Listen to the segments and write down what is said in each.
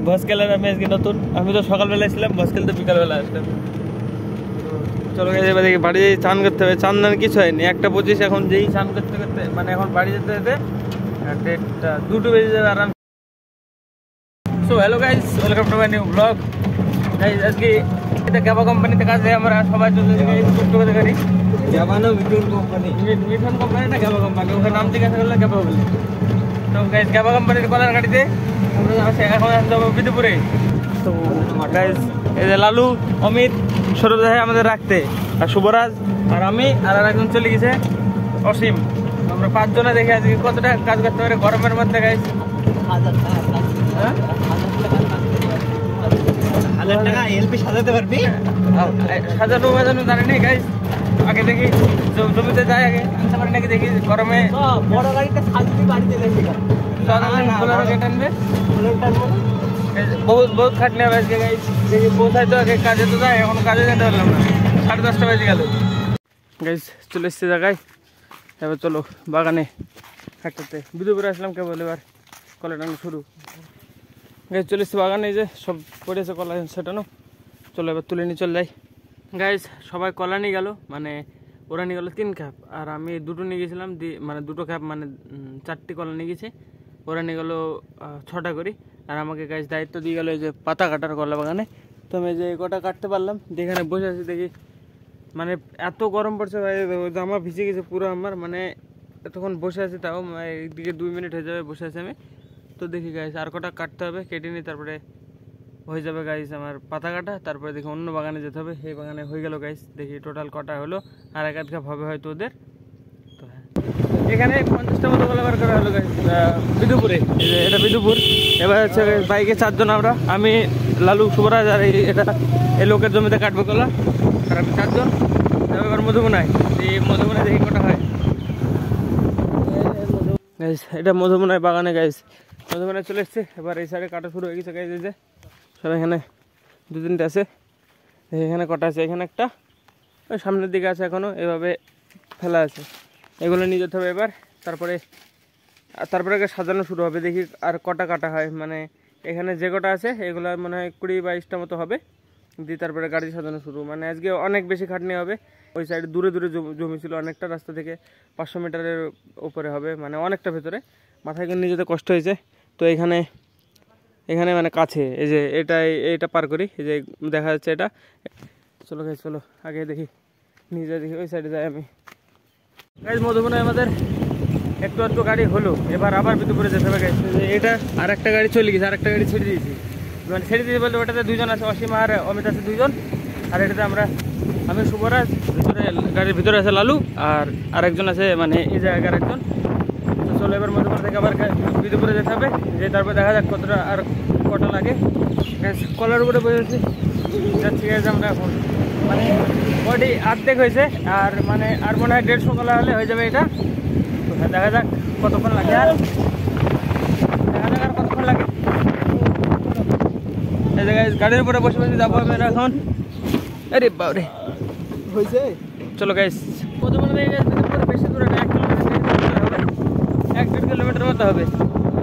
ভসকেলের আমি আজকে নতুন, আমি তো সকালবেলা ছিলাম, ভসকেল তো বিকালবেলা আসলাম। চলো গাইস এবার দেখি বাড়ি যেয়ে চান করতে হবে। চান দান কিছু হয়নি, 1:25 এখন যেই চান করতে করতে মানে এখন বাড়ি যেতে যেতে 2টো বেজে যাবে আরাম। So hello guys, welcome to my new blog. Guys আজকে এটা গ্যাবা কোম্পানিতে কাজে আমরা সবাই চলে যাই করতে গাড়ি গ্যাবা না মিঠুন কোম্পানি, মিঠুন কোম্পানি না গ্যাবা কোম্পানি, ওখানে নাম জিজ্ঞাসা করলে গ্যাবা বলে। তো গাইস গ্যাবা কোম্পানির কলার গাড়িতে আমরা এখন যাবো বিদুপুরে। তো গাইস এই যে লালু, অমিত, সৌরভ ভাই আমাদের রাখতে, আর শুভরাজ আর আমি আর একজন চলে গেছে অসীম। আমরা 5 জনে দেখে আজকে কতটা কাজ করতে পারে গরমের মধ্যে। গাইস 1000 টাকা এলপি সাজাতে পারবি? সাজানো জানি না গাইস, আগে দেখি জমিতে যাই, আগে আনতে পারি নাকি দেখি গরমে। বড় গাড়িটা সাজিয়ে বাড়িতে দেখি টানবে, বহুত খাটনি হবে আজকে গাইস। দেখি পৌঁছায় তো আগে কাজে তো যায়, এখন কাজে যেতে পারলাম না, 10:30 বেজে গেল। গাইস চলে এসছে জায়গায়, এবার চলো বাগানে হাঁটতে। বিদুপুরে আসলাম কেবল, এবার কলা টানো শুরু। গাইস চলে এসছে বাগানে, যে সব পড়েছে কলা সেটানো। চলো এবার তুলে নিয়ে চলে যাই। গাইস সবাই কলা নিয়ে গেল, মানে ওরা নিয়ে গেলো 3 কাপ, আর আমি 2টো নিয়ে গেছিলাম, মানে 2টো কাপ মানে 4টি কলা নিয়ে গেছে। ওরা নিয়ে গেলো 6টা করে, আর আমাকে গাইস দায়িত্ব দিয়ে গেলো এই যে পাতা কাটার কলা বাগানে। তো আমি যে কটা কাটতে পারলাম, এখানে বসে আছি। দেখি মানে এত গরম পড়ছে ভাই, জামা ভিজে গেছে পুরো আমার, মানে এতক্ষণ বসে আছি, তাও একদিকে 2 মিনিট হয়ে যাবে বসে আছি আমি। তো দেখি গাইস আর কটা কাটতে হবে, কেটে নিই, তারপরে হয়ে যাবে গাইস আমার পাতা কাটা। তারপরে দেখি অন্য বাগানে যেতে হবে, এই বাগানে হয়ে গেল গাইস। দেখি টোটাল কটা হলো, আর 1 কাপ হবে হয়তো ওদের। তো হ্যাঁ, এখানে 50টা মতো কলা বার করা হলো গাইস বিদুপুরে। এটা বিদুপুর। এবার হচ্ছে বাইকে 4 জন আমরা, আমি, লালু, শুভরাজ আর এই লোকের জমিতে কাটবো কলা, আর আমি 4 জন। এবার মধুবনায়, এই মধুবনায় দেখি কটা হয় গাইস। এটা মধুবনায় বাগানে গাইস, মধুবনায় চলে এসছে। এবার এই সাইডে কাটা শুরু হয়ে গেছে গাইস। এই যে সব এখানে 2-3টে আছে, এখানে কটা আছে, এখানে একটা, ওই সামনের দিকে আছে এখনো, এভাবে ফেলা আছে। এগুলো নিয়ে যেতে হবে এবার। তারপরে সাজানো শুরু হবে, দেখি আর কটা কাটা হয়। মানে এখানে যে কটা আছে এগুলো মনে হয় 20-22টা মতো হবে, দিয়ে তারপরে গাড়ি সাজানো শুরু। মানে আজকে অনেক বেশি খাটনি হবে। ওই সাইডে দূরে দূরে জমি ছিল অনেকটা, রাস্তা থেকে 500 মিটারের উপরে হবে, মানে অনেকটা ভেতরে। মাথায় করে নিয়ে যেতে কষ্ট হয়েছে। তো এখানে মানে কাছে, এই যে এটা পার করি, এই যে দেখা যাচ্ছে এটা। চলো গাইস চলো আগে দেখি নিয়ে যাই, দেখি ওই সাইডে যাই আমি। গাইস মধুবনায় আমাদের একটু গাড়ি হলো, এবার আবার বিদুপুরে যেতে হবে গাইস। এটা আর একটা গাড়ি চলে গেছে, আর একটা গাড়ি ছেড়ে দিয়েছি, মানে ছেড়ে দিয়েছি বলতে ওটাতে 2 জন আছে, অসীম আর অমিত আছে 2 জন, আর এটাতে আমি শুভরাজ, গাড়ির ভিতরে আছে লালু, আর আরেকজন আছে মানে এই জায়গার একজন। তো চলো এবার মধুপুর থেকে আবার বিদুপুরে যেতে হবে, যে তারপর দেখা যাক কটা লাগে। কলার উপরে বসেছি, যাচ্ছি গাইস আমরা এখন। মানে বডি অর্ধেক হয়েছে, আর মানে আর মনে হয় 150 কলা হলে হয়ে যাবে এটা। তো দেখা যাক কতক্ষণ লাগে, আর কতক্ষণ লাগে। এই যে গাইস গাড়ির উপরে বসে যাবো আমি এখন। আরে বাবরে হয়েছে। চলো গাইস মধুবনা থেকে বেশি দূরে না, 1-1.5 কিলোমিটার মতো হবে।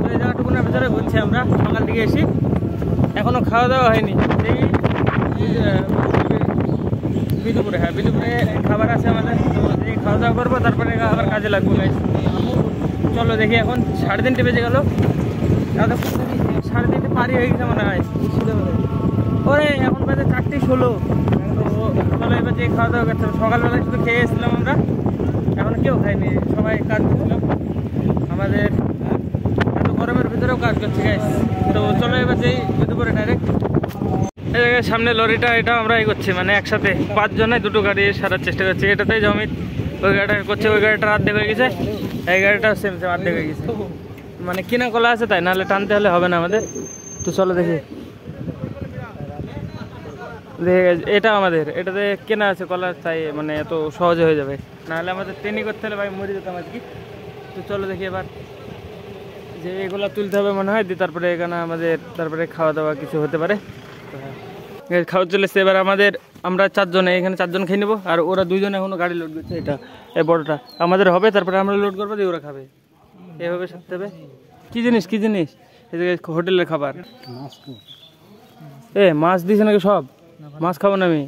তো এই জায়গাটুকুনের ভিতরে ঘুরছি আমরা, সকাল দিকে এসি, এখনো খাওয়া দাওয়া হয়নি। এই বিদুপুরে, হ্যাঁ বিদুপুরে খাবার আছে আমাদের, খাওয়া দাওয়া করবো, তারপরে আবার কাজে লাগবো গাইস। চলো দেখি, এখন 3:30 বেজে গেল, 3:30 পারি হয়ে গেছে মনে হয়। ওরে এখন বাজে 4:16। তো চলো এবার যে খাওয়া দাওয়া করতে হবে। সকালবেলায় শুধু খেয়ে এসেছিলাম আমরা, এখন কেউ খাইনি, সবাই কাজ করছিলাম আমাদের, এত গরমের ভিতরেও কাজ করছি গাইস। তো চলো এবার যেই বিদুপুরে ডাইরেক্ট। এই জায়গায় সামনে লরিটা, এটা আমরা করছি, মানে একসাথে 5 জনে 2টো গাড়ি সারার চেষ্টা করছি। এটাতেই জমিত ওই গাড়িটা করছে, ওই গাড়িটা অর্ধেক হয়ে গেছে, এই গাড়িটাও সেম অর্ধেক হয়ে গেছে। মানে কিনা কলা আছে তাই, নাহলে টানতে হলে হবে না আমাদের। তো চলো দেখি, এটা আমাদের, এটাতে কেনা আছে কলা, তাই মানে এত সহজে হয়ে যাবে, নাহলে আমাদের ট্রেনিং করতে হলে ভাই মরে যেতাম আজকে। তো চলো দেখি এবার যে এগুলা তুলতে হবে মনে হয়, দিয়ে তারপরে এখানে আমাদের তারপরে খাওয়া দাওয়া কিছু হতে পারে। তো হ্যাঁ খাওয়া চলে এসছে। এবার আমরা 4 জনে, এখানে 4 জন খেয়ে নেবো, আর ওরা 2 জন এখনো গাড়ি লোড করছে। এটা এই বড়টা আমাদের হবে, তারপরে আমরা লোড করবো, দিয়ে ওরা খাবে, এভাবে সারতে হবে। কি জিনিস এই যে হোটেলের খাবার। এ মাছ দিছে নাকি সব? মাছ খাবো না আমি।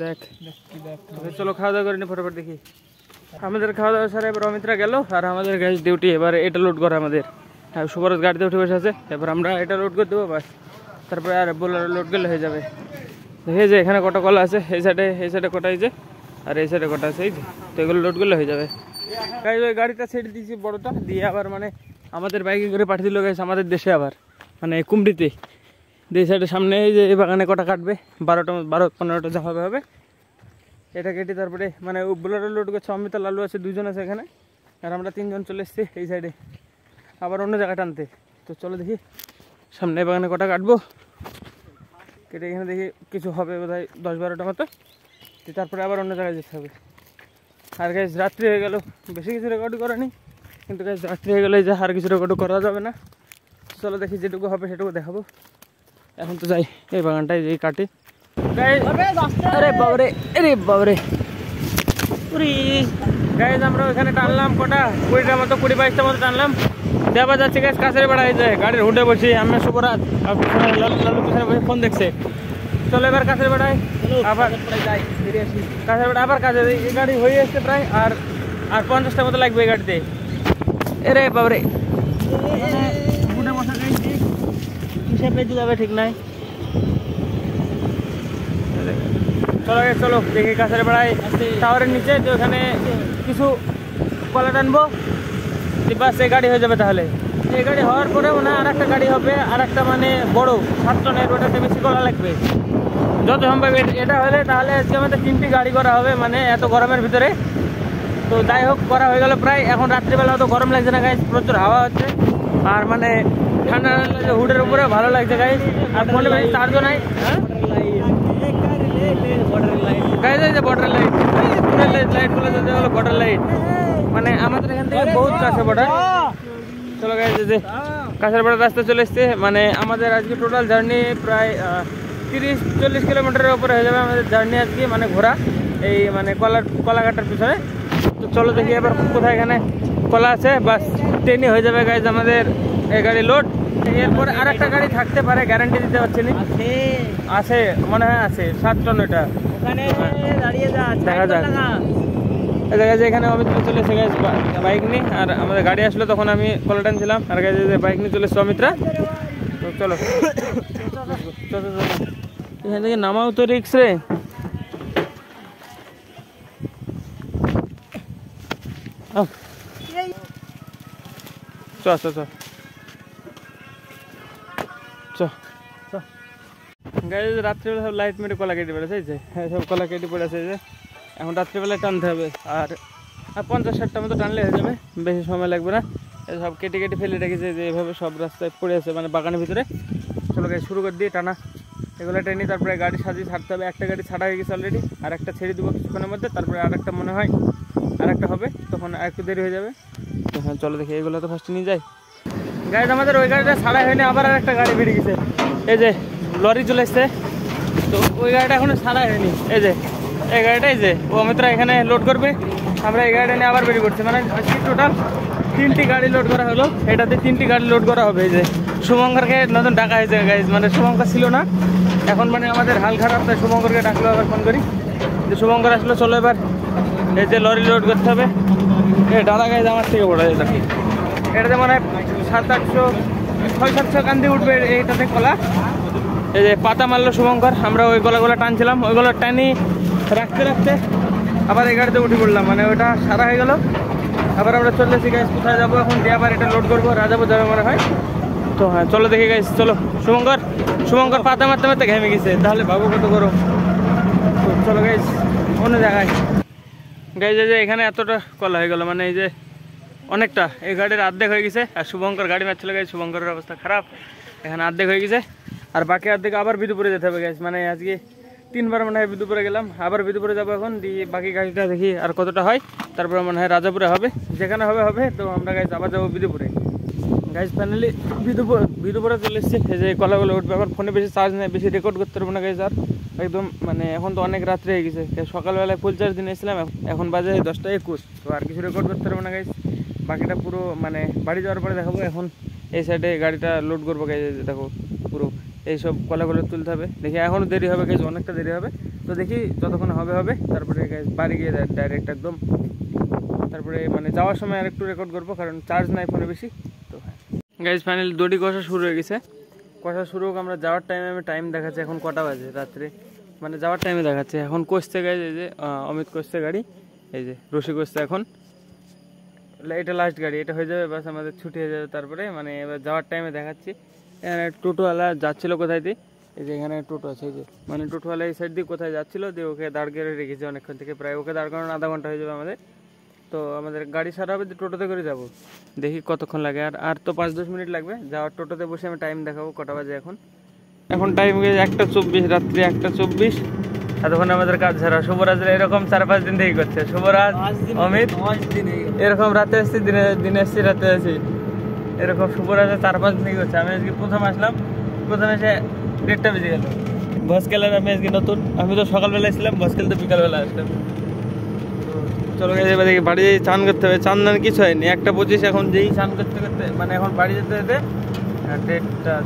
দেখ চলো খাওয়া দাওয়া করে নি ফটোফট দেখি। আমাদের খাওয়া দাওয়া সারা এবার অমিতরা গেল আর আমাদের গ্যাস ডিউটি এবার এটা লোড করা আমাদের। হ্যাঁ সুবরত গাড়িতে উঠে বসে আছে, এবার আমরা এটা লোড করে দেবো বাস, তারপরে আর বোলার লোড করলে হয়ে যাবে। দেখে যে এখানে কটা কলা আছে, এই সাইডে কটা হয়েছে আর এই সাইডে কটা আছে, এই যে তো এগুলো লোড করলে হয়ে যাবে। ওই গাড়িটা ছেড়ে দিয়েছি বড়টা দিয়ে, আবার মানে আমাদের বাইকে করে পাঠিয়ে দিল গেছে আমাদের দেশে, আবার মানে কুমড়িতে এই সাইডের সামনে এই যে এই বাগানে কটা কাটবে 12-15টা যা হবে এটা কেটে তারপরে মানে বোলারও লোড করছে। অমিতা লালু আছে, 2জন আছে এখানে, আর আমরা 3জন চলে এসেছি এই সাইডে আবার অন্য জায়গায় টানতে। তো চলো দেখি সামনে বাগানে কটা কাটবো, কেটে এখানে দেখি কিছু হবে বোধহয় 10-12টা মতো, তারপরে আবার অন্য জায়গায় যেতে হবে। আর গাইজ রাত্রি হয়ে গেল, বেশি কিছু রেকর্ড করেনি, কিন্তু গাইজ রাত্রি হয়ে গেলে যে আর কিছু রেকর্ড করা যাবে না। চলো দেখি যেটুকু হবে সেটুকু দেখাবো। এখন তো যাই এই বাগানটায় যেই কাটি। আরে বাবরে, আরে বাবরে, গাইজ আমরা ওইখানে টানলাম কটা 20টা মতো, 20-22টা মতো টানলাম। দেওয়া যাচ্ছে গাইজ কাছের বেড়া, এই যে গাড়ির হুডে বসি আমি সুবরাত, লালু পিছনে বসে ফোন দেখছে। চলো এবার কাছের বেড়ায় আবার যাই, কাছের বেড়া আবার কাছে। এই গাড়ি হয়ে আসছে প্রায়, আর 50টা মতো লাগবে এই গাড়িতে। এরে বাবরে হুডে বসা গাইছি, হিসাব পেতে যাবে ঠিক নাই। চলো দেখি কাছের বেড়ায় টাওয়ারের নিচে, তো ওখানে কিছু কলা টানবো, বাস এই গাড়ি হয়ে যাবে। তাহলে এই গাড়ি হওয়ার পরে মনে হয় আর একটা গাড়ি হবে, আর একটা মানে বড় 7 টনের, ওটাতে বেশি কলা লাগবে যত সম্ভব। এটা হলে তাহলে আজকে আমাদের 3টি গাড়ি করা হবে, মানে এত গরমের ভিতরে। তো যাই হোক করা হয়ে গেল প্রায়। এখন রাত্রিবেলা অত গরম লাগছে না গাইজ, প্রচুর হাওয়া হচ্ছে, আর মানে ঠান্ডা লাগছে, হুডের উপরে ভালো লাগছে গাইজ। আর ফোনে বেশি চার্জও নাই। বর্ডার লাইটগুলো বর্ডার লাইট মানে আমাদের এখান থেকে বহুত কাছে বর্ডার। চলো গাইজ যে কাছের বর্ডার রাস্তা চলে এসছে, মানে আমাদের আজকে টোটাল জার্নি প্রায় 30-40 কিলোমিটারের উপরে হয়ে যাবে আমাদের জার্নি আজকে, মানে ঘোরা এই মানে কলা কাটার পিছনে। তো চলো দেখি এবার কোথায় এখানে কলা আছে, বাস ট্রেনে হয়ে যাবে গাইজ আমাদের এই গাড়ি লোড। এরপর আর একটা গাড়ি থাকতে পারে, গ্যারান্টি দিতে পারছি না, আছে মনে হয় আছে 7 টন, ওটা দেখা যাক। দেখা যায় এখানে অমিত চলে এসে গেছে বাইক নিয়ে, আর আমাদের গাড়ি আসলো তখন আমি কলা টানছিলাম, আর গেছে বাইক নিয়ে চলে এসছে অমিতরা। তো চলো এখান থেকে নামাও তো রিক্স রে। রাত্রিবেলা সব লাইট মেরে কলা কেটে পড়েছে, হ্যাঁ সব কলা কেটে পড়েছে। যে এখন রাত্রিবেলায় টানতে হবে, আর 50-60টা মতো টানলে হয়ে যাবে, বেশি সময় লাগবে না। সব কেটে ফেলে রেখেছে যে এভাবে সব রাস্তায় পড়ে আছে, মানে বাগানের ভিতরে। চলো গাড়ি শুরু করে দিয়ে টানা, এগুলো টেনে তারপরে গাড়ি সাজিয়ে ছাড়তে হবে। একটা গাড়ি ছাড়া হয়ে গেছে অলরেডি, আর একটা ছেড়ে দেবো কিছুক্ষণের মধ্যে, তারপরে আর একটা মনে হয় আর একটা হবে, তখন আর একটু দেরি হয়ে যাবে। তো হ্যাঁ চলো দেখি এগুলো তো ফার্স্টে নিয়ে যাই। গাড়ি আমাদের ওই গাড়িটা ছাড়াই হয়নি, আবার আর একটা গাড়ি বেরিয়ে গেছে, এই যে লরি চলে এসছে। তো ওই গাড়িটা এখনো ছাড়াই হয়নি, এই যে এই গাড়িটা, এই যে ও অমিতরা এখানে লোড করবে, আমরা এই গাড়িটা নিয়ে আবার বেরিয়ে পড়ছি। মানে আজকে টোটাল 3টি গাড়ি লোড করা হলো, এটাতে 3টি গাড়ি লোড করা হবে। এই যে শুভঙ্করকে নতুন ডাকা হয়েছে গাইজ, মানে শুভঙ্কর ছিল না এখন, মানে আমাদের হাল খারাপ, তাই শুভঙ্করকে ডাকলো, আবার ফোন করি যে শুভঙ্কর আসলো, চলো এবার এই যে লরি লোড করতে হবে। এই ডালা গাইজ আমার থেকে বড় যেটা, এটাতে মনে হয় 700-800-600-700 কান্দি উঠবে এইটাতে কলা। এই যে পাতা মারলো শুভঙ্কর, আমরা ওই গলাগুলো টানছিলাম, ওইগুলো টানি রাখতে আবার এই গাড়িতে উঠে পড়লাম, মানে ওটা সারা হয়ে গেল। আবার আমরা চলতেছি গাইজ, কোথায় যাবো এখন, দিয়ে আবার এটা লোড করবো, রাজাপুর যাবে মনে হয়। তো হ্যাঁ চলো দেখি গাইজ, চলো। শুভঙ্কর পাতা মারতে ঘেমে গেছে, তাহলে ভাবো কত গরম। তো চলো গাইজ অন্য জায়গায়। গাইজ এই যে এখানে এতটা কলা হয়ে গেল, মানে এই যে অনেকটা, এই গাড়ির অর্ধেক হয়ে গেছে, আর শুভঙ্কর গাড়ি মারছিল গাইজ, শুভঙ্করের অবস্থা খারাপ, এখানে অর্ধেক হয়ে গেছে, আর বাকি অর্ধেক আবার বিদুপুরে যেতে হবে গাইজ। মানে আজকে 3বার মনে হয় বিদুপুরে গেলাম, আবার বিদুপুরে যাবো এখন, দিয়ে বাকি গাড়িটা দেখি আর কতটা হয়, তারপরে মনে হয় রাজাপুরে হবে, যেখানে হবে। তো আমরা গাইজ আবার যাবো বিদুপুরে। গাইজ ফাইনালি বিদুপুরে চলে এসেছি, এই যে কলাগুলো উঠবে। আবার ফোনে বেশি চার্জ নেই, বেশি রেকর্ড করতে পারবো না গাইজ, আর একদম মানে এখন তো অনেক রাত্রে হয়ে গেছে, সকালবেলায় ফুল চার্জ দিয়ে এসেছিলাম, এখন বাজে 10টা 21, তো আর কিছু রেকর্ড করতে পারবো না গাইজ। বাকিটা পুরো মানে বাড়ি যাওয়ার পরে দেখাবো। এখন এই সাইডে গাড়িটা লোড করবো গাইজ, দেখো পুরো এইসব কলাগুলো তুলতে হবে। দেখি এখনও দেরি হবে গাইজ, অনেকটা দেরি হবে। তো দেখি যতক্ষণ হবে তারপরে গাইজ বাড়ি গিয়ে ডাইরেক্ট একদম তারপরে মানে যাওয়ার সময় আর একটু রেকর্ড করবো, কারণ চার্জ নাই ফোনে বেশি। তো হ্যাঁ গাইজ ফাইনালি দড়ি কষা শুরু হয়ে গেছে। কষা শুরু হোক, আমরা যাওয়ার টাইমে আমি টাইম দেখাচ্ছি এখন কটা বাজে রাত্রে, মানে যাওয়ার টাইমে দেখাচ্ছে। এখন কষছে গাইজ, এই যে অমিত কষছে গাড়ি, এই যে রশি কষছে। এখন এটা লাস্ট গাড়ি, এটা হয়ে যাবে বাস আমাদের ছুটি হয়ে যাবে। তারপরে মানে এবার যাওয়ার টাইমে দেখাচ্ছি। এখানে টোটোওয়ালা যাচ্ছিলো কোথায় দিয়ে, এই যে এখানে টোটো আছে, এই যে মানে টোটোওয়ালা এই সাইড দিয়ে কোথায় যাচ্ছিলো, দিয়ে ওকে দাঁড় করে রেখেছে অনেকক্ষণ থেকে, প্রায় ওকে দাঁড় করানো আধা ঘন্টা হয়ে যাবে আমাদের। তো আমাদের গাড়ি সারা হবে, টোটোতে করে যাব, দেখি কতক্ষণ লাগে। আর তো 5-10 মিনিট লাগবে যাওয়ার। টোটোতে বসে আমি টাইম দেখাবো কটা বাজে। এখন টাইম গেছে 1:24, রাত্রি 1:24। এতক্ষণ আমাদের কাজ ছাড়া। শুভরাজ এরকম 4-5 দিন থেকেই করছে। শুভরাজ, অমিত এরকম রাতে আসছি, দিনে আসছি, রাতে আসি, এরকম শুভরাজে 4-5 দিন থেকে করছে। আমি আজকে প্রথম আসলাম, প্রথম এসে 1:30 বেজে গেল। বস খেলার আমি আজকে নতুন, আমি তো সকালবেলা এসেছিলাম, বস খেলতে বিকালবেলা আসলাম। চলো গেছে এবার দেখি বাড়ি চান করতে হবে। চান দান কিছু হয়নি, 1:25 এখন যেই চান করতে করতে মানে এখন বাড়ি যেতে যেতে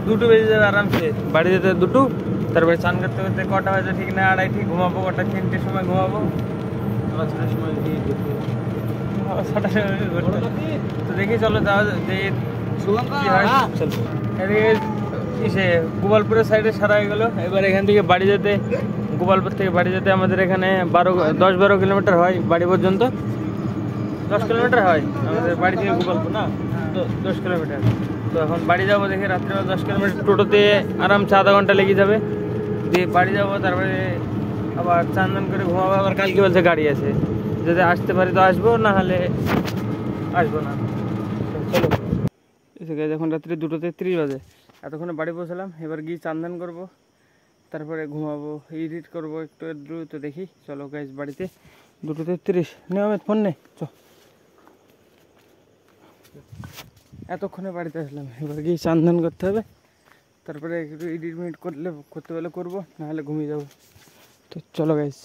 2টো বেজে যাবে আরামসে। বাড়ি যেতে 2টো, তারপরে চান করতে করতে কটা বাজে ঠিক না, 2:30 ঠিক ঘুমাবো, কটা 3টের সময় ঘুমাবো, 6টার সময় তো দেখি চলো যাওয়া এদিকে ইসে গোপালপুরের সাইডে সারা হয়ে গেলো। এবার এখান থেকে বাড়ি যেতে, গোপালপুর থেকে বাড়ি যেতে আমাদের এখানে 10-12 কিলোমিটার হয় বাড়ি পর্যন্ত। 10 কিলোমিটার হয় আমাদের বাড়ি থেকে গোপালপুর, না তো 10 কিলোমিটার। তো এখন বাড়ি যাবো, দেখি রাত্রিবেলা 10 কিলোমিটার টোটোতে আরামসে আধা ঘন্টা লেগে যাবে, দিয়ে বাড়ি যাবো। তারপরে আবার চান করে ঘুমাবো। আবার কালকে বলছে গাড়ি আছে, যদি আসতে পারি তো আসবো, না হলে আসবো না। চলো এসে গেছে, এখন রাত্রি 2:33 বাজে। এতক্ষণে বাড়ি পৌঁছালাম। এবার গিয়ে চান করবো, তারপরে ঘুমাবো, এডিট করবো একটু দ্রুত। দেখি চলো গাইজ বাড়িতে 2:33 নিয়মিত ফোন নেই। এতক্ষণে বাড়িতে আসলাম, এবার গিয়ে চান করতে হবে, তারপরে একটু এডিট করতে পারলে করবো, নাহলে ঘুমিয়ে যাবো। তো চলো গাইজ।